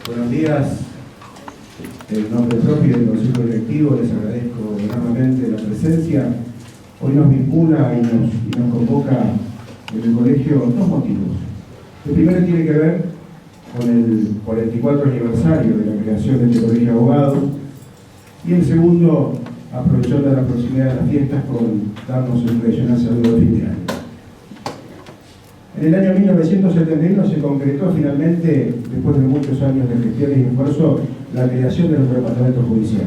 Buenos días. En nombre propio del Consejo Directivo les agradezco enormemente la presencia. Hoy nos vincula y nos convoca en el colegio dos motivos. El primero tiene que ver con el 44 aniversario de la creación de este colegio de abogados, y el segundo, aprovechando la proximidad de las fiestas, con darnos el tradicional saludo de fin de año. En el año 1971 se concretó finalmente, después de muchos años de gestión y esfuerzo, la creación de nuestro departamento judicial.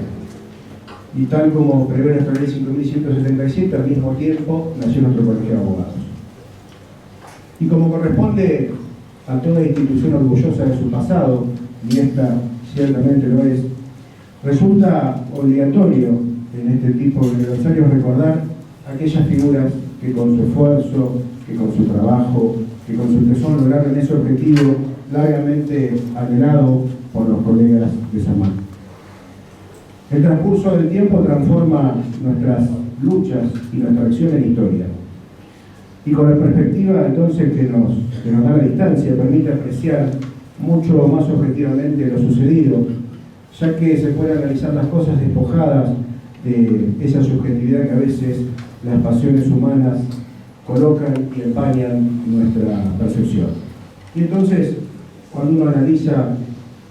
Y tal como prevé nuestra ley 5177, al mismo tiempo nació nuestro colegio de abogados. Y como corresponde a toda institución orgullosa de su pasado, y esta ciertamente lo es, resulta obligatorio en este tipo de aniversarios recordar aquellas figuras que con su esfuerzo, que con su trabajo, que con su tesón lograron ese objetivo largamente anhelado por los colegas de San Martín. El transcurso del tiempo transforma nuestras luchas y nuestra acción en historia. Y con la perspectiva entonces que nos da la distancia, permite apreciar mucho más objetivamente lo sucedido, ya que se puede analizar las cosas despojadas de esa subjetividad que a veces las pasiones humanas colocan y empañan nuestra percepción. Y entonces, cuando uno analiza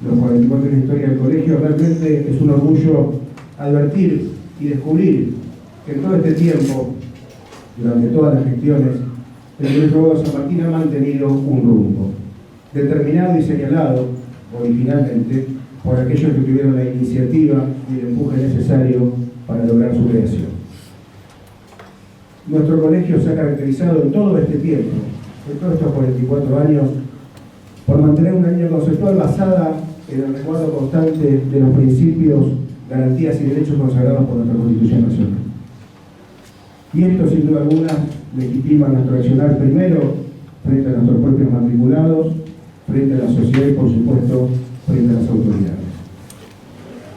los 44 años de historia del colegio, realmente es un orgullo advertir y descubrir que en todo este tiempo, durante todas las gestiones, el Colegio de Abogados de San Martín ha mantenido un rumbo, determinado y señalado originalmente por aquellos que tuvieron la iniciativa y el empuje necesario para lograr su creación. Nuestro colegio se ha caracterizado en todo este tiempo, en todos estos 44 años, por mantener una línea conceptual basada en el resguardo constante de los principios, garantías y derechos consagrados por nuestra Constitución Nacional. Y esto, sin duda alguna, legitima nuestro accionar primero frente a nuestros propios matriculados, frente a la sociedad y, por supuesto, frente a las autoridades.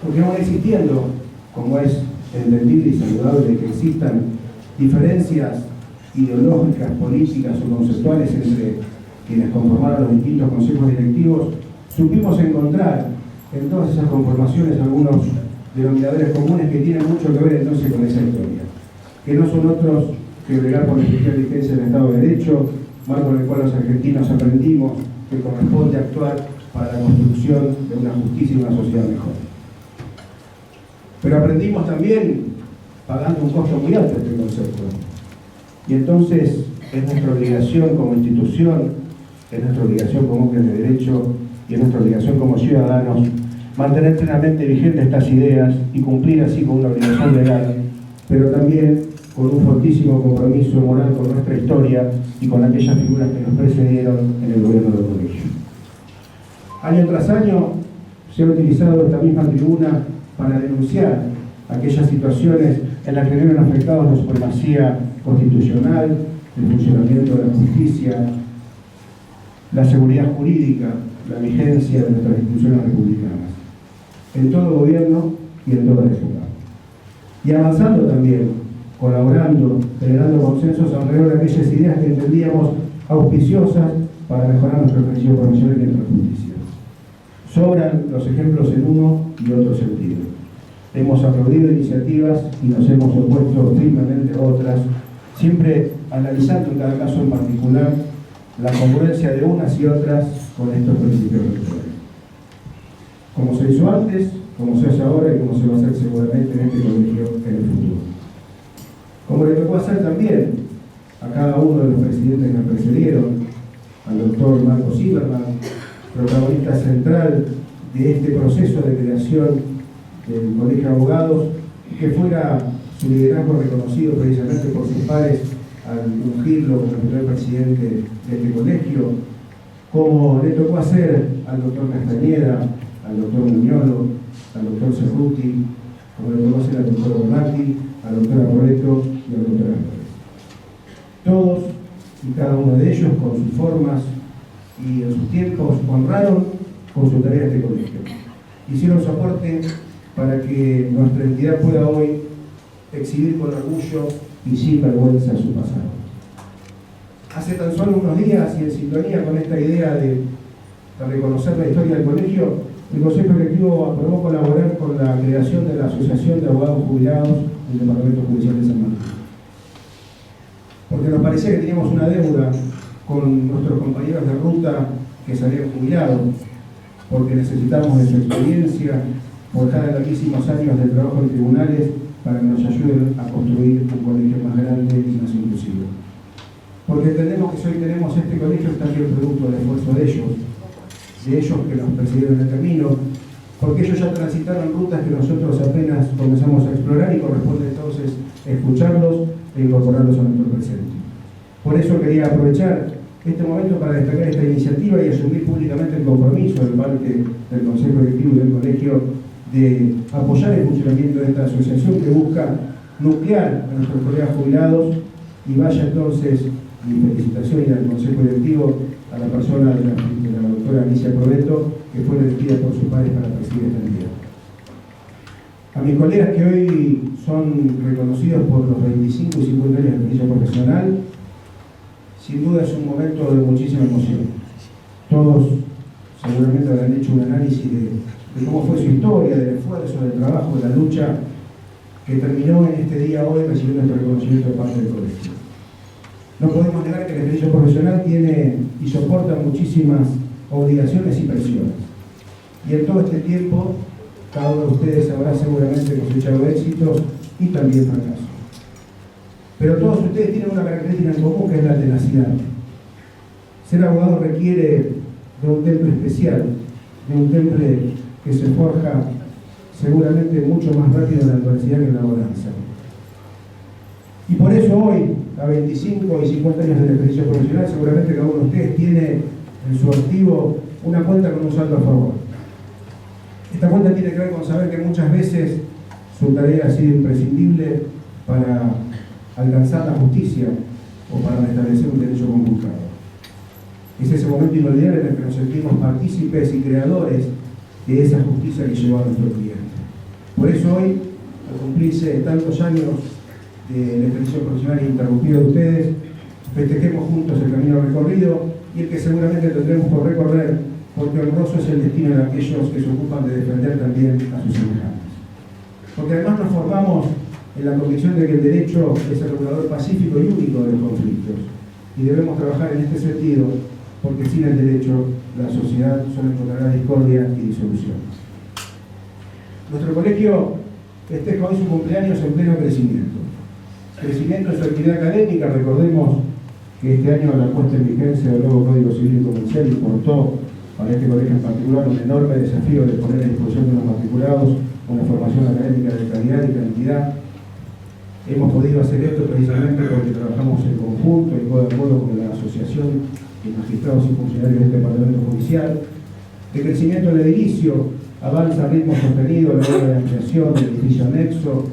Porque aún existiendo, como es entendible y saludable que existan diferencias ideológicas, políticas o conceptuales entre quienes conformaron los distintos consejos directivos, supimos encontrar en todas esas conformaciones algunos denominadores comunes que tienen mucho que ver entonces con esa historia, que no son otros que bregar por la efectiva vigencia del Estado de Derecho, marco en el cual los argentinos aprendimos que corresponde actuar para la construcción de una justicia y una sociedad mejor. Pero aprendimos también pagando un costo muy alto este concepto. Y entonces es nuestra obligación como institución, es nuestra obligación como hombres de derecho y es nuestra obligación como ciudadanos mantener plenamente vigentes estas ideas y cumplir así con una obligación legal, pero también con un fortísimo compromiso moral con nuestra historia y con aquellas figuras que nos precedieron en el gobierno del colegio. Año tras año se ha utilizado esta misma tribuna para denunciar aquellas situaciones en las que vieron afectados la supremacía constitucional, el funcionamiento de la justicia, la seguridad jurídica, la vigencia de nuestras instituciones republicanas, en todo gobierno y en toda época. Y avanzando también, colaborando, generando consensos alrededor de aquellas ideas que entendíamos auspiciosas para mejorar nuestro ejercicio profesional y nuestra justicia. Sobran los ejemplos en uno y otro sentido. Hemos aplaudido iniciativas y nos hemos opuesto firmemente a otras, siempre analizando en cada caso en particular la congruencia de unas y otras con estos principios rectores. Como se hizo antes, como se hace ahora y como se va a hacer seguramente en este colegio en el futuro. Como le tocó hacer también a cada uno de los presidentes que nos precedieron, al doctor Marco Zimmerman, protagonista central de este proceso de creación del Colegio de Abogados, que fuera su liderazgo reconocido precisamente por sus pares al ungirlo como el primer presidente de este colegio, como le tocó hacer al doctor Castañeda, al doctor Muñolo, al doctor Cerruti, como le tocó hacer al doctor Bonatti, al doctor Arboreto y al doctor Álvarez. Todos y cada uno de ellos, con sus formas y en sus tiempos, honraron con su tarea este colegio. Hicieron su aporte para que nuestra entidad pueda hoy exhibir con orgullo y sin vergüenza su pasado. Hace tan solo unos días, y en sintonía con esta idea de reconocer la historia del colegio, el Consejo Directivo aprobó colaborar con la creación de la Asociación de Abogados Jubilados del Departamento Judicial de San Martín. Porque nos parecía que teníamos una deuda con nuestros compañeros de ruta que se habían jubilado, porque necesitamos de su experiencia, forjada en larguísimos años de trabajo en tribunales, para que nos ayuden a construir un colegio más grande y más inclusivo. Porque entendemos que si hoy tenemos este colegio es también producto del esfuerzo de ellos que nos persiguieron en el camino, porque ellos ya transitaron rutas que nosotros apenas comenzamos a explorar y corresponde entonces escucharlos e incorporarlos a nuestro presente. Por eso quería aprovechar este momento para destacar esta iniciativa y asumir públicamente el compromiso del parte del Consejo Directivo y del Colegio de apoyar el funcionamiento de esta asociación que busca nuclear a nuestros colegas jubilados, y vaya entonces mi felicitación al Consejo Directivo, a la persona de la doctora Alicia Proveto, que fue elegida por sus padres para presidir esta entidad. A mis colegas que hoy son reconocidos por los 25 y 50 años de ejercicio profesional, sin duda es un momento de muchísima emoción. Todos seguramente habrán hecho un análisis de cómo fue su historia, del esfuerzo, del trabajo, de la lucha, que terminó en este día hoy recibiendo este reconocimiento de parte del colegio. No podemos negar que el ejercicio profesional tiene y soporta muchísimas obligaciones y presiones. Y en todo este tiempo, cada uno de ustedes habrá seguramente cosechado éxitos y también fracasos. Pero todos ustedes tienen una característica en común, que es la tenacidad. Ser abogado requiere de un temple especial, de un temple que se forja seguramente mucho más rápido en la adversidad que en la bonanza. Y por eso hoy, a 25 y 50 años del ejercicio profesional, seguramente cada uno de ustedes tiene en su activo una cuenta con un saldo a favor. Esta cuenta tiene que ver con saber que muchas veces su tarea ha sido imprescindible para alcanzar la justicia o para restablecer un derecho conculcado. Es ese momento inolvidable en el que nos sentimos partícipes y creadores de esa justicia que llegó a nuestro cliente. Por eso hoy, al cumplirse tantos años del ejercicio profesional ininterrumpido de ustedes, festejemos juntos el camino recorrido y el que seguramente tendremos por recorrer, porque honroso es el destino de aquellos que se ocupan de defender también a sus semejantes. Porque además nos formamos en la convicción de que el derecho es el regulador pacífico y único de los conflictos, y debemos trabajar en este sentido, porque sin el derecho la sociedad solo encontrará discordia y disolución. Nuestro colegio festeja hoy su cumpleaños en pleno crecimiento. Crecimiento en su actividad académica. Recordemos que este año la puesta en vigencia del nuevo Código Civil y Comercial importó para este colegio en particular un enorme desafío de poner a disposición de los matriculados una formación académica de calidad y cantidad. Hemos podido hacer esto precisamente porque trabajamos en conjunto y codo a codo con la Asociación de Magistrados y Funcionarios del Departamento Judicial. De crecimiento del edilicio, avanza a ritmo sostenido a la hora de ampliación del edificio anexo.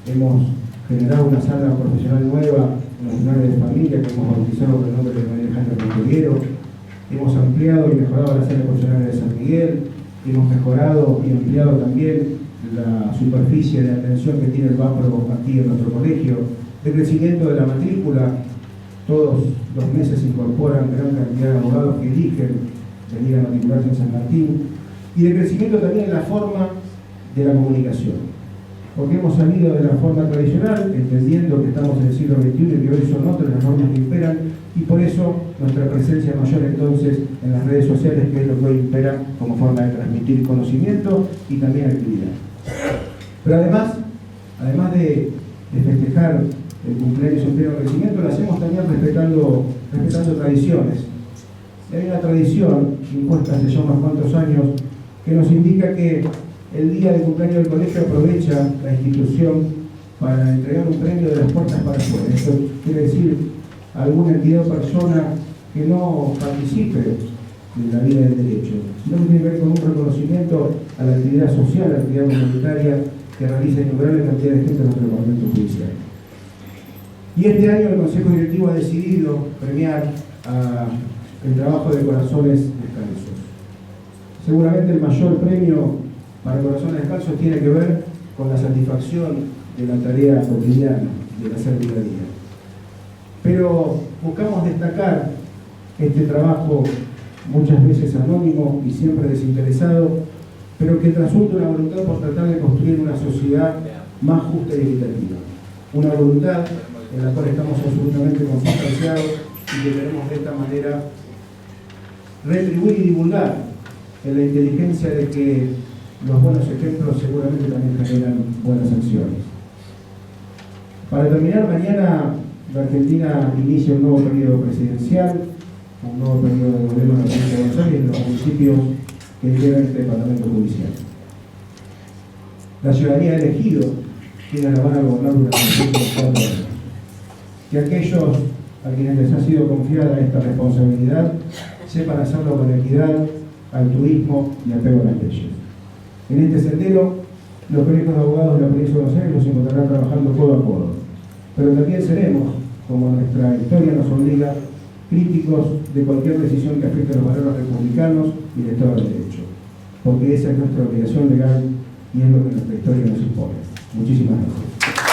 Hemos generado una sala profesional nueva en los tribunales de familia que hemos bautizado con el nombre de María Alejandra Monteguero. Hemos ampliado y mejorado la sala profesional de San Miguel. Hemos mejorado y ampliado también la superficie de atención que tiene el BAPRO aquí en nuestro colegio. De crecimiento de la matrícula, todos los meses se incorporan gran cantidad de abogados que eligen venir a matricularse en San Martín. Y de crecimiento también en la forma de la comunicación, porque hemos salido de la forma tradicional, entendiendo que estamos en el siglo XXI y que hoy son otras las normas que imperan, y por eso nuestra presencia mayor entonces en las redes sociales, que es lo que hoy impera como forma de transmitir conocimiento y también actividad. Pero además de festejar el cumpleaños en pleno crecimiento, lo hacemos también respetando tradiciones. Y hay una tradición impuesta hace ya unos cuantos años que nos indica que el día del cumpleaños del colegio aprovecha la institución para entregar un premio de las puertas para afuera. Esto quiere decir a alguna entidad o persona que no participe de la vida del derecho, sino que tiene que ver con un reconocimiento a la actividad social, a la actividad comunitaria que realiza innumerable cantidad de gente en nuestro departamento judicial. Y este año el Consejo Directivo ha decidido premiar el trabajo de Corazones Descalzos. Seguramente el mayor premio para Corazones Descalzos tiene que ver con la satisfacción de la tarea cotidiana, del hacer día a día. Pero buscamos destacar este trabajo muchas veces anónimo y siempre desinteresado, pero que trasunta una voluntad por tratar de construir una sociedad más justa y equitativa. Una voluntad en la cual estamos absolutamente consustanciados y que queremos de esta manera retribuir y divulgar en la inteligencia de que los buenos ejemplos seguramente también generan buenas acciones. Para terminar, mañana la Argentina inicia un nuevo periodo presidencial, un nuevo periodo de gobierno en la provincia de Buenos Aires y en los municipios que integran este departamento judicial. La ciudadanía ha elegido quienes la van a gobernar durante los próximos 4 años. Que aquellos a quienes les ha sido confiada esta responsabilidad sepan hacerlo con equidad, altruismo y apego a las leyes. En este sendero, los colegios de abogados de la provincia de Buenos Aires los encontrarán trabajando codo a codo, pero también seremos, como nuestra historia nos obliga, críticos de cualquier decisión que afecte a los valores republicanos y el Estado de Derecho, porque esa es nuestra obligación legal y es lo que nuestra historia nos impone. Muchísimas gracias.